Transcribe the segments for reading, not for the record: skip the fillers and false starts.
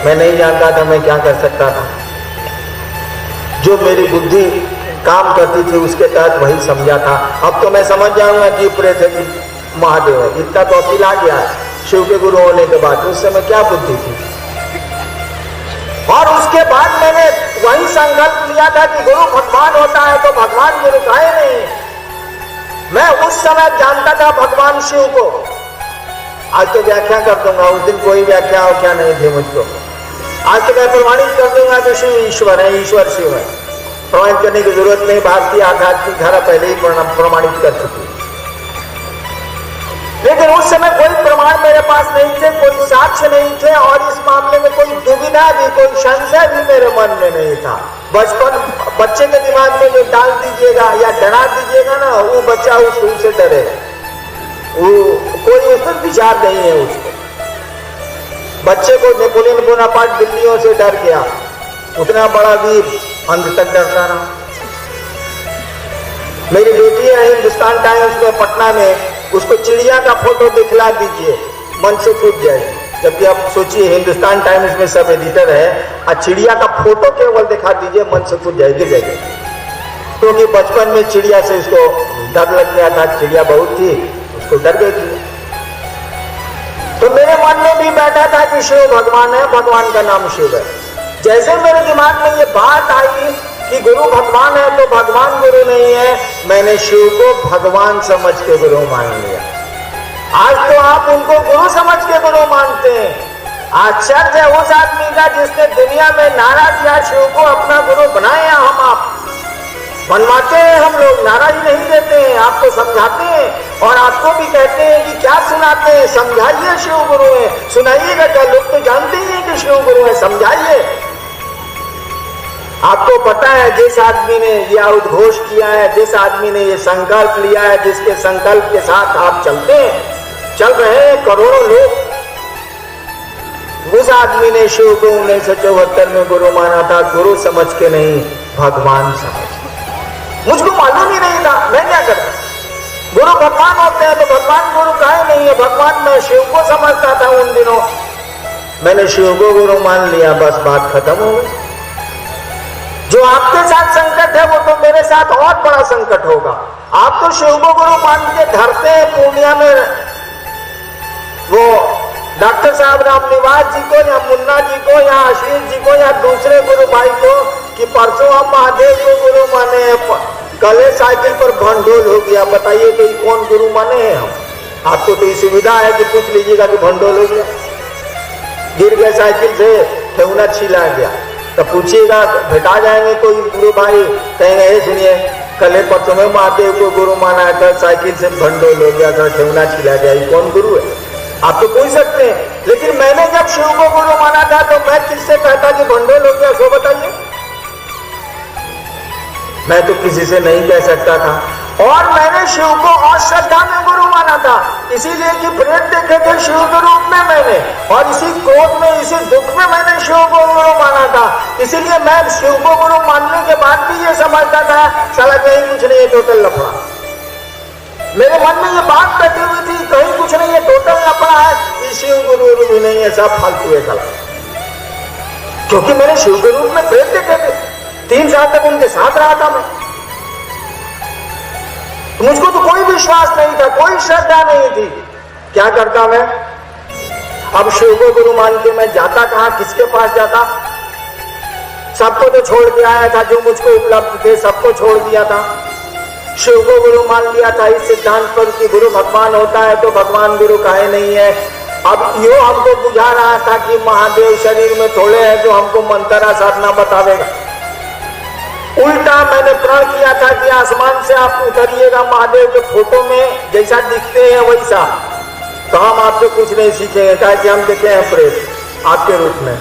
मैं नहीं जानता था मैं क्या कर सकता था। जो मेरी बुद्धि काम करती थी उसके तहत वही समझा था। अब तो मैं समझ जाऊंगा कि प्रेत है महादेव है, इतना तो अकील आ गया शिव के गुरु होने के बाद। उस समय क्या बुद्धि थी। और उसके बाद मैंने वही संकल्प लिया था कि गुरु भगवान होता है तो भगवान गुरु काहे नहीं। मैं उस समय जानता था भगवान शिव को। आज तो व्याख्या कर दूंगा, उस दिन कोई व्याख्या हो क्या नहीं थी मुझको। आज तो मैं प्रमाणित कर दूंगा कि शिव ईश्वर है, ईश्वर शिव है। प्रमाणित करने की जरूरत नहीं, भारतीय आध्यात्मिक धारा पहले ही प्रमाणित कर चुकी। लेकिन उस समय कोई प्रमाण मेरे पास नहीं थे, कोई साक्ष्य नहीं थे, और इस मामले में कोई दुविधा भी, कोई संशय भी मेरे मन में नहीं था। बच्चे के दिमाग में जो डाल दीजिएगा या डरा दीजिएगा ना, वो बच्चा उस सुई से डरे, वो कोई उसमें विचार नहीं है उसको। बच्चे को नेपोलियन बोनापार्ट बिल्लियों से डर गया, उतना बड़ा वीर अंत तक डरता रहा। मेरी बेटी है हिंदुस्तान टाइम्स में पटना में, उसको चिड़िया का फोटो दिखला दीजिए, मन से फूट जाएगी। जबकि आप सोचिए हिंदुस्तान टाइम्स में सब एडिटर है, और चिड़िया का फोटो केवल दिखा दीजिए, मन से फूट जाएगी जाएगी। क्योंकि बचपन में चिड़िया से उसको डर लग गया था, चिड़िया बहुत थी, उसको डर गई थी। तो मेरे मन में भी बैठा था कि शिव भगवान है, भगवान का नाम शिव है। जैसे मेरे दिमाग में ये बात आई कि गुरु भगवान है तो भगवान गुरु नहीं है, मैंने शिव को भगवान समझ के गुरु मान लिया। आज तो आप उनको गुरु समझ के गुरु मानते हैं। आश्चर्य है उस आदमी का जिसने दुनिया में नारा दिया शिव को अपना गुरु बनाए। हम आप बनवाते हैं, हम लोग नारा ही नहीं देते हैं, आपको समझाते हैं और आपको भी कहते हैं कि क्या सुनाते हैं, समझाइए शिव गुरु है, सुनाइएगा क्या। लोग तो जानते ही हैं कि शिव गुरु है, समझाइए। आपको पता है जिस आदमी ने यह उद्घोष किया है, जिस आदमी ने यह संकल्प लिया है, जिसके संकल्प के साथ आप चलते हैं, चल रहे हैं करोड़ों लोग, उस आदमी ने शिव को 1974 में गुरु माना था, गुरु समझ के नहीं, भगवान समझ। मुझको मालूम ही नहीं था, मैं क्या करता। गुरु भगवान होते हैं तो भगवान गुरु काहे नहीं है। भगवान मैं शिव को समझता था उन दिनों, मैंने शिव को गुरु मान लिया, बस बात खत्म हो गई। जो आपके साथ संकट है वो तो मेरे साथ और बड़ा संकट होगा। आप तो शिव को गुरु मान के धरते हैं पूर्णिया में वो डॉक्टर साहब रामनिवास जी को या मुन्ना जी को या आशीष जी को या दूसरे गुरु भाई को कि परसों हम महादेव को गुरु माने हैं, कल साइकिल पर भंडोल हो गया। बताइए तो कौन गुरु माने हैं हम। आपको तो ये सुविधा है कि पूछ लीजिएगा कि भंडोल हो गया, गिर गया साइकिल से, ठेहुना छीला गया, तो पूछिएगा भेटा जाएंगे कोई गुरु भाई, कहेंगे हे सुनिए कल परसों में महादेव को गुरु माना है, कल साइकिल से भंडोल हो गया, कल ठेहुना छीला गया, ये कौन गुरु है। आप तो पूछ सकते हैं। लेकिन मैंने जब शिव को गुरु माना था तो मैं किससे कहता कि भंडोल हो गया, सो बताइए। मैं तो किसी से नहीं कह सकता था। और मैंने शिव को और श्रद्धा में गुरु माना था, इसीलिए कि प्रेत देखे थे शिव के रूप में मैंने, और इसी क्रोध में, इसी दुख में मैंने शिव को गुरु माना था। इसीलिए मैं शिव को गुरु मानने के बाद भी ये समझता था साला कहीं कुछ नहीं है, टोटल लफड़ा। मेरे मन में ये बात बैठी हुई थी, कहीं कुछ नहीं है, टोटल लफड़ा है, ये शिव गुरु भी नहीं है, सब फालतू है साला। क्योंकि मैंने शिव के रूप में प्रेत देखे थे, 3 साल तक उनके साथ रहा था मैं। तो मुझको तो कोई विश्वास नहीं था, कोई श्रद्धा नहीं थी। क्या करता मैं अब शिव को गुरु मान के मैं जाता कहां, किसके पास जाता। सबको तो छोड़ के आया था, जो मुझको उपलब्ध थे सबको छोड़ दिया था। शिव को गुरु मान लिया था इस सिद्धांत पर कि गुरु भगवान होता है तो भगवान गुरु काहे नहीं है। अब यो हमको बुझा रहा था कि महादेव शरीर में थोड़े हैं जो हमको मंत्रा साधना बतावेगा। उल्टा मैंने प्रण किया था कि आसमान से आप उतरिएगा महादेव के फोटो में, जैसा दिखते हैं वैसा, तो हम आपसे कुछ नहीं सीखेंगे, कहा कि हम देखे हैं प्रेत आपके रूप में।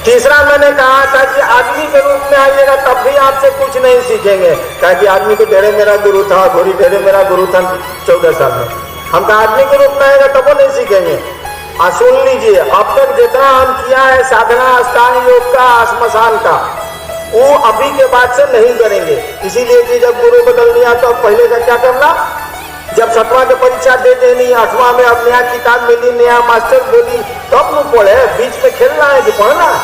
तीसरा मैंने कहा था कि आदमी के रूप में आइएगा तब भी आपसे कुछ नहीं सीखेंगे, कहा कि आदमी तो ढेरे मेरा गुरु था, घोड़ी ढेरे मेरा गुरु था 14 साल में। हम कहा आदमी के रूप में आएगा तब वो नहीं सीखेंगे। सुन लीजिए, अब तक जितना हम किया है साधना, अष्टांग योग का, श्मशान का, वो अभी के बाद से नहीं करेंगे। इसीलिए कि जब गुरु बदल दिया तो पहले का क्या करना, जब 7वां की परीक्षा दे देनी, 8वां में अब नया किताब मिली, नया मास्टर बोली, तब न पढ़े, बीच में खेलना है कि पढ़ना है।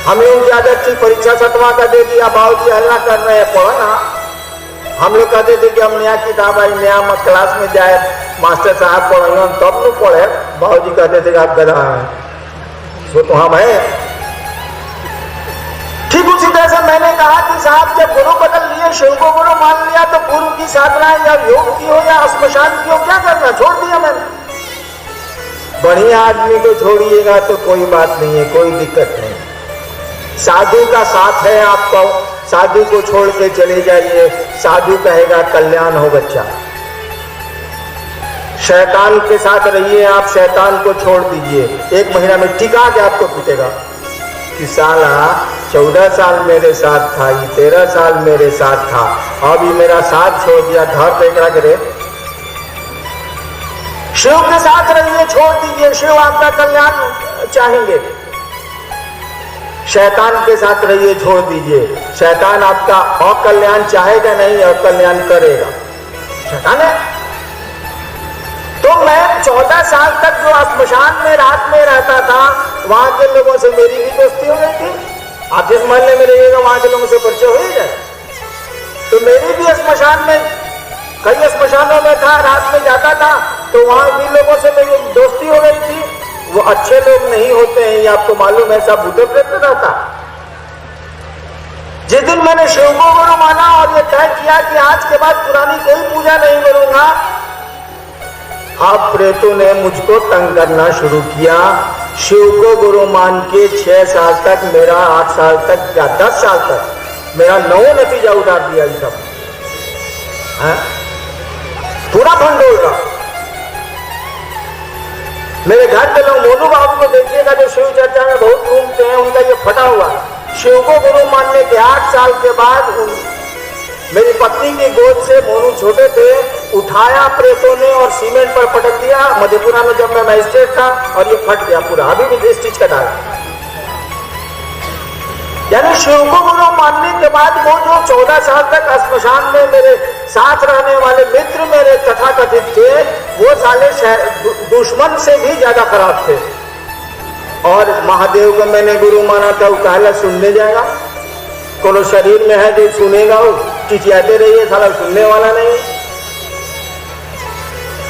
हम लोगों की आदत थी, परीक्षा 7वां का दे दिया, बाबूजी हल्ला कर रहे हैं, पढ़ना। हम लोग कहते थे कि हम नया किताब आई, नया क्लास में जाए, मास्टर साहब पढ़ेंगे, तब न पढ़े। बाबूजी कहते थे कि आप गधा हैं, सो तो हम हैं। ठीक उसी तरह से मैंने कहा कि साहब जब गुरु बदल लिए, शिव को गुरु मान लिया, तो पूर्व की साधना या योग की हो या श्मशान की हो, क्या करना, छोड़ दिया मैंने। बढ़िया आदमी को छोड़िएगा तो कोई बात नहीं है, कोई दिक्कत नहीं। साधु का साथ है आपको, साधु को छोड़ के चले जाइए, साधु कहेगा कल्याण हो बच्चा। शैतान के साथ रहिए आप, शैतान को छोड़ दीजिए, 1 महीना में टिका के आपको पीटेगा कि साला 14 साल मेरे साथ था, ये 13 साल मेरे साथ था, अभी मेरा साथ छोड़ दिया, घर फेंकना करे। शिव के साथ रहिए, छोड़ दीजिए, शिव आपका कल्याण चाहेंगे। शैतान के साथ रहिए, छोड़ दीजिए, शैतान आपका अकल्याण चाहेगा नहीं, अकल्याण करेगा, शैतान है। तो मैं 14 साल तक जो श्मशान में रात में रहता था, वहां के लोगों से मेरी भी दोस्ती हो गई थी। आप जिस मोहल्ले में रहिएगा वहां के लोगों से परिचय हो ही जाए। तो मेरी भी श्मशान में, कई श्मशानों में था, रात में जाता था, तो वहां भी लोगों से मेरी दोस्ती हो गई थी। वो अच्छे लोग नहीं होते हैं, ये आपको मालूम है, सब भूते प्रेत रहता। जिस दिन मैंने शिव को गुरु माना और ये तय किया कि आज के बाद पुरानी कोई पूजा नहीं करूंगा, आप प्रेतों ने मुझको तंग करना शुरू किया। शिव को गुरु मान के 6 साल तक मेरा, 8 साल तक या 10 साल तक मेरा 9 नतीजा उतार दिया। ये सब पूरा भंडोल रहा। मेरे घर के लोग, मोनू बाबू को देखिएगा जो शिव चर्चा में बहुत घूमते हैं, उनका ये फटा हुआ। शिव को गुरु मानने के 8 साल के बाद मेरी पत्नी की गोद से, मोनू छोटे थे, उठाया प्रेतों ने और सीमेंट पर पटक दिया। मधेपुरा में जब मैं मजिस्ट्रेट था, और ये फट गया पूरा, अभी भी स्टिच कटा है। यानी शिव को गुरु मानने के बाद वो जो 14 साल तक श्मशान में मेरे साथ रहने वाले मित्र मेरे तथाकथित थे, वो साले दुश्मन से भी ज्यादा खराब थे। और महादेव को मैंने गुरु माना था, वो कहला सुनने जाएगा, कोनो शरीर में है जो सुनेगा, वो चिचियाते रहिए, साला सुनने वाला नहीं।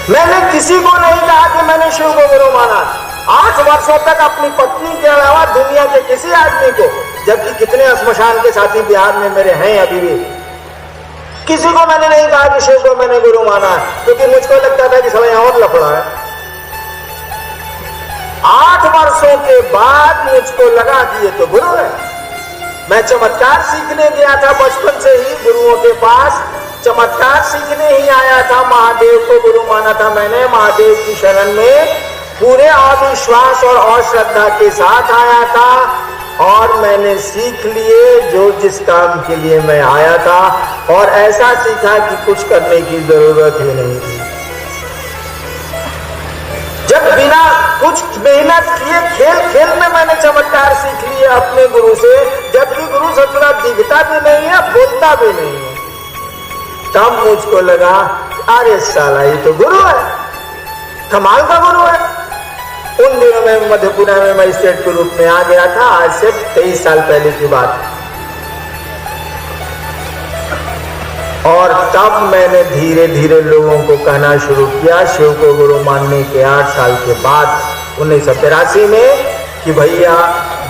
मैंने किसी को नहीं कहा कि मैंने शिव को गुरु माना। 8 वर्षों तक अपनी पत्नी के अलावा दुनिया के किसी आदमी को, जबकि कितने श्मशान के साथी बिहार में मेरे हैं अभी भी, किसी को मैंने नहीं कहा कि शिव को मैंने गुरु माना है, क्योंकि मुझको लगता था कि साला यहां और लफड़ा है। 8 वर्षों के बाद मुझको लगा कि ये तो गुरु है। मैं चमत्कार सीखने गया था बचपन से ही गुरुओं के पास, चमत्कार सीखने ही आया था, महादेव को गुरु माना था मैंने। महादेव की शरण में पूरे अविश्वास और अश्रद्धा के साथ आया था, और मैंने सीख लिए जो जिस काम के लिए मैं आया था, और ऐसा सीखा कि कुछ करने की जरूरत ही नहीं थी। जब बिना कुछ मेहनत किए खेल खेल में मैंने चमत्कार सीख लिए अपने गुरु से, जबकि गुरु सचुरा दिखता भी नहीं है, बोलता भी नहीं है। तब मुझको लगा अरे साला ये तो गुरु है, कमाल का गुरु है। उन दिनों में मधेपुरा में मजिस्ट्रेट के रूप में आ गया था, आज से 23 साल पहले की बात। और तब मैंने धीरे धीरे लोगों को कहना शुरू किया, शिव को गुरु मानने के 8 साल के बाद 1983 में, कि भैया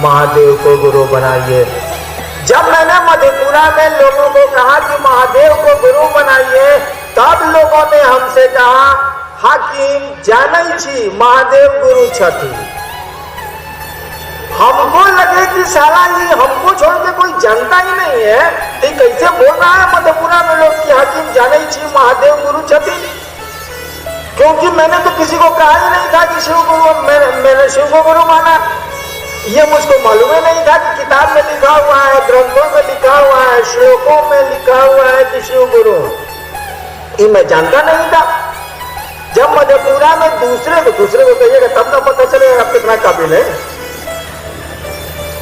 महादेव को गुरु बनाइए। जब मैंने मधेपुरा में लोगों को कहा कि महादेव को गुरु बनाइए, तब लोगों ने हमसे कहा हाकिम जानै छी महादेव गुरु छथि। हमको लगे कि साला ये हमको छोड़ के कोई जानता ही नहीं है, तो कैसे बोल रहा है मधेपुरा में लोग कि हाकिम जानै छी महादेव गुरु छथि। क्योंकि मैंने तो किसी को कहा ही नहीं था कि शिव गुरु, मैंने शिव को गुरु माना। ये मुझको मालूम ही नहीं था कि किताब में लिखा हुआ है, ग्रंथों में लिखा हुआ है, श्लोकों में लिखा हुआ है कि शिव गुरु, ये मैं जानता नहीं था। जब मधेपुरा में दूसरे को कहिएगा तब ना पता चलेगा आप कितना काबिल है।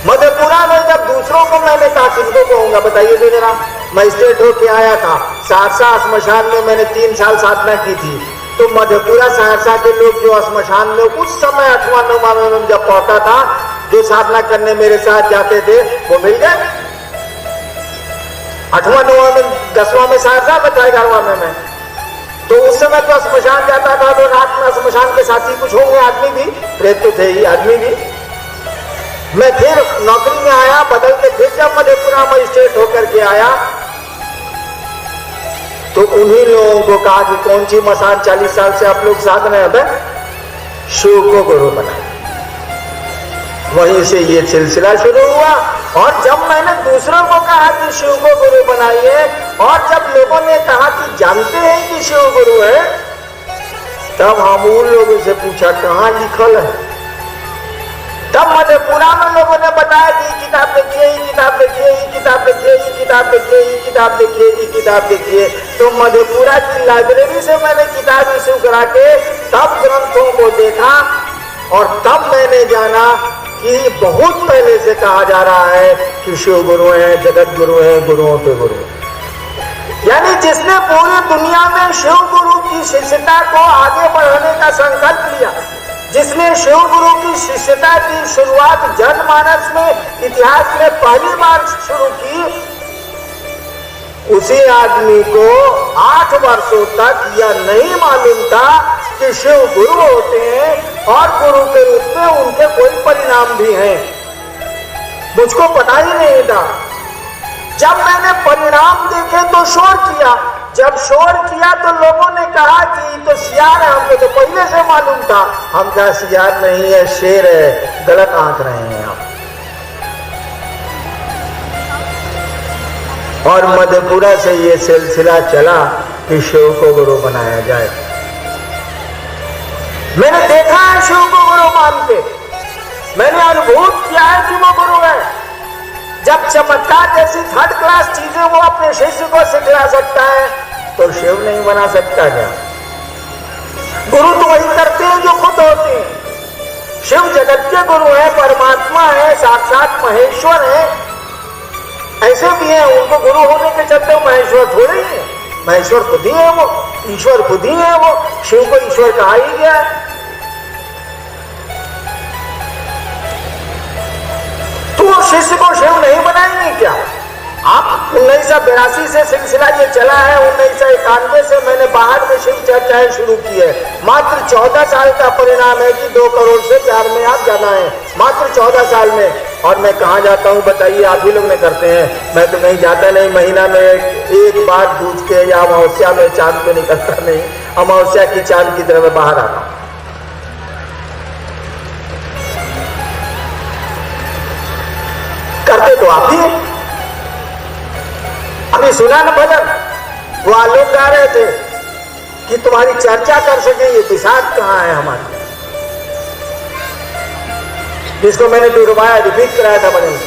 मधेपुरा में जब दूसरों को मैंने कहा, किसको कहूंगा बताइए तो जरा, मजिस्ट्रेट होके आया था, सहरसा श्मशान में मैंने 3 साल साधना की थी, तो मधेपुरा सहरसा के लोग जो श्मशान में उस समय 8वां 9वां में जब पहुंचा था, जो साधना करने मेरे साथ जाते थे वो मिल गए। 8वां 9वां में 10वां में सहरसा में था, 11वां में मैं, तो उस समय तो श्मशान जाता था तो रात में श्मशान के साथी कुछ होंगे, आदमी भी, प्रेत तो थे ही, आदमी भी। मैं फिर नौकरी में आया, बदल के फिर जब मधेपुरा मजिस्ट्रेट होकर के आया, तो उन्हीं लोगों को कहा कि कौन सी मसान 40 साल से आप लोग साध रहे हैं, शिव को गुरु बनाए। वहीं से ये सिलसिला शुरू हुआ। और जब मैंने दूसरों को कहा कि शिव को गुरु बनाइए, और जब लोगों ने कहा कि जानते हैं कि शिव गुरु है, तब हम उन लोगों से पूछा कहाँ लिखल है। तब मधेपुरा में लोगों ने बताया कि ये किताब देखिए, ये किताब देखिए, ये किताब देखिए, ये किताब देखिए, ये किताब देखिए, ये किताब देखिए। तो मधेपुरा की लाइब्रेरी से मैंने किताब इश्यू करा के तब ग्रंथों को देखा, और तब मैंने जाना कि बहुत पहले से कहा जा रहा है कि शिव गुरु है, जगत गुरु है, गुरुओं के गुरु। यानी जिसने पूरी दुनिया में शिव गुरु की शिष्यता को आगे बढ़ाने का संकल्प लिया, जिसने शिव गुरु की शिष्यता की शुरुआत जनमानस में इतिहास में पहली बार शुरू की, उसी आदमी को 8 वर्षों तक यह नहीं मालूम था कि शिव गुरु होते हैं और गुरु के रूप में उनके कोई परिणाम भी हैं। मुझको पता ही नहीं था। जब मैंने परिणाम देखे तो शोर किया, जब शोर किया तो लोगों ने कहा कि तो सियार है, हमको तो पहले से मालूम था। हम कहा सियार नहीं है, शेर है, गलत आंक रहे हैं आप। और मधेपुरा से ये सिलसिला चला कि शिव को गुरु बनाया जाए। मैंने देखा है शिव को गुरु मान के, मैंने अनुभूत किया है कि वो गुरु है। जब चमत्कार जैसी 3rd क्लास चीजें वो अपने शिष्य को सिखला सकता है, तो शिव नहीं बना सकता क्या? गुरु तो वही करते हैं जो खुद होते हैं। शिव जगत के गुरु है, परमात्मा है, साक्षात महेश्वर है। ऐसे भी है, उनको गुरु होने के चलते महेश्वर थोड़े ही है, महेश्वर खुद ही है, वो ईश्वर खुद ही है। वो शिव को ईश्वर कहा ही गया है। तो शिष्य को शिव नहीं बनाएंगे क्या आप? 1982 से सिलसिला ये चला है। 1991 से मैंने बाहर में शिव चर्चाएं शुरू की है। मात्र 14 साल का परिणाम है कि 2 करोड़ से 4 में आप जाना है, मात्र 14 साल में। और मैं कहाँ जाता हूँ बताइए? आप ही लोग ने करते हैं, मैं तो नहीं जाता। नहीं, महीना में एक बार दूध के, या अमावस्या में चांद पे निकलता नहीं, अमावस्या की चांद की तरह मैं बाहर आता हूँ। करते तो आप ही हैं। अभी सुना न भजन, वो आलोक गा रहे थे कि तुम्हारी चर्चा कर सके ये पिशाच कहाँ है हमारी, जिसको मैंने दोबारा रिपीट कराया था भजन।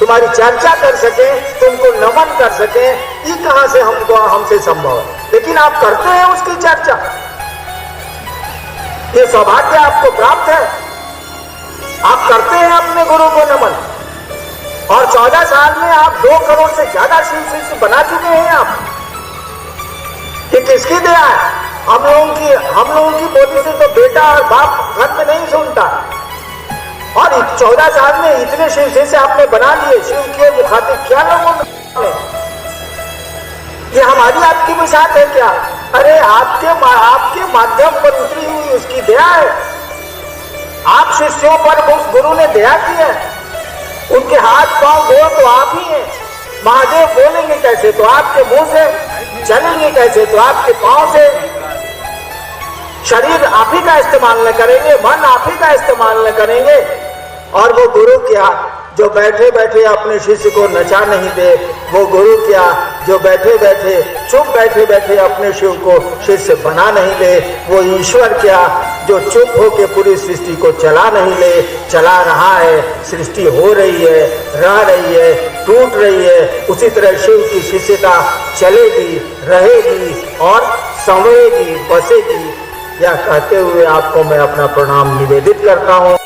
तुम्हारी चर्चा कर सके, तुमको नमन कर सके, ये कहां से हमसे संभव है? लेकिन आप करते हैं उसकी चर्चा। ये सौभाग्य आपको प्राप्त है, आप करते हैं अपने गुरु को नमन। और 14 साल में आप 2 करोड़ से ज्यादा शिष्य बना चुके हैं आप। ये किसकी दया है? हम लोगों की बोली से तो बेटा और बाप घर में नहीं सुनता। और 14 साल में इतने शिव से आपने बना लिए, शिव के मुखातिब क्या लोगों ने? ये हमारी आपकी मिसाल है क्या? अरे आपके माध्यम पर उतरी हुई उसकी दया है। आप शिष्यों पर उस गुरु ने दया की है। उनके हाथ पांव गोड़ तो आप ही हैं। महादेव बोलेंगे कैसे? तो आपके मुंह से। चलेंगे कैसे? तो आपके पांव से। शरीर आप ही का इस्तेमाल न करेंगे, मन आप ही का इस्तेमाल न करेंगे। और वो गुरु क्या जो बैठे बैठे अपने शिष्य को नचा नहीं दे, वो गुरु क्या जो बैठे बैठे चुप बैठे बैठे अपने शिव को शिष्य बना नहीं ले, वो ईश्वर क्या जो चुप होके पूरी सृष्टि को चला नहीं ले, चला रहा है। सृष्टि हो रही है, रह रही है, टूट रही है। उसी तरह शिव की शिष्यता चलेगी, रहेगी और संवेगी, बसेगी। यह कहते हुए आपको मैं अपना प्रणाम निवेदित करता हूँ।